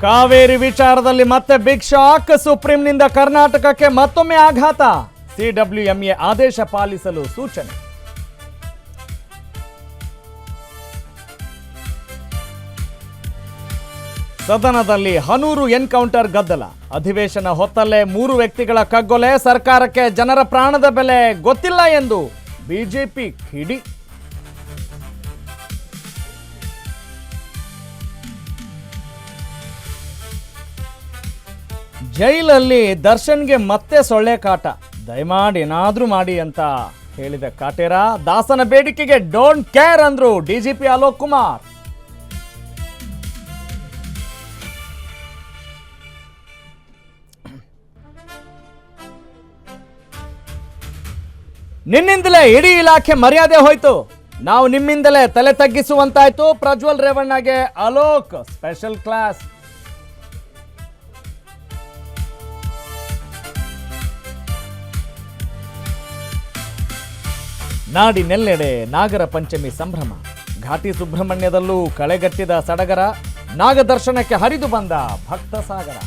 ಕಾವೇರಿ ವಿಚಾರದಲ್ಲಿ ಮತ್ತೆ big shock. ಸುಪ್ರೀಂನಿಂದ ಕರ್ನಾಟಕಕ್ಕೆ ಮತ್ತೊಮ್ಮೆ ಆಘಾತ. ಸಿಡಬ್ಲ್ಯೂಎಂಎ ಆದೇಶ ಪಾಲಿಸಲು ಸೂಚನೆ. ಸದನದಲ್ಲಿ ಹನೂರು ಎನ್ಕೌಂಟರ್ ಗದ್ದಲ. ಅಧಿವೇಶನ ಹೊತ್ತಲ್ಲೇ 3 ವ್ಯಕ್ತಿಗಳ ಕಗ್ಗೊಲೆ. ಸರ್ಕಾರಕ್ಕೆ ಜನರ ಪ್ರಾಣದ ಬೆಲೆ ಗೊತ್ತಿಲ್ಲ ಎಂದು ಬಿಜೆಪಿ ಕಿಡಿ. ಜೈಲಲ್ಲಿ ದರ್ಶನ್ಗೆ ಮತ್ತೆ ಸೊಳ್ಳೆ ಕಾಟ. ದಯಮಾಡಿ ಏನಾದ್ರೂ ಮಾಡಿ ಅಂತ ಹೇಳಿದ ಕಾಟೇರ. ದಾಸನ ಬೇಡಿಕೆಗೆ ಡೋಂಟ್ ಕೇರ್ ಅಂದ್ರು ಡಿಜಿಪಿ ಅಲೋಕ್ ಕುಮಾರ್. ನಿನ್ನಿಂದಲೇ ಇಡೀ ಇಲಾಖೆ ಮರ್ಯಾದೆ ಹೋಯ್ತು. ನಾವು ನಿಮ್ಮಿಂದಲೇ ತಲೆ ತಗ್ಗಿಸುವಂತಾಯ್ತು. ಪ್ರಜ್ವಲ್ ರೇವಣ್ಣಗೆ ಅಲೋಕ್ ಸ್ಪೆಷಲ್ ಕ್ಲಾಸ್. ನಾಡಿನೆಲ್ಲೆಡೆ ನಾಗರ ಪಂಚಮಿ ಸಂಭ್ರಮ. ಘಾಟಿ ಸುಬ್ರಹ್ಮಣ್ಯದಲ್ಲೂ ಕಳೆಗಟ್ಟಿದ ಸಡಗರ. ನಾಗದರ್ಶನಕ್ಕೆ ಹರಿದು ಬಂದ ಭಕ್ತ ಸಾಗರ.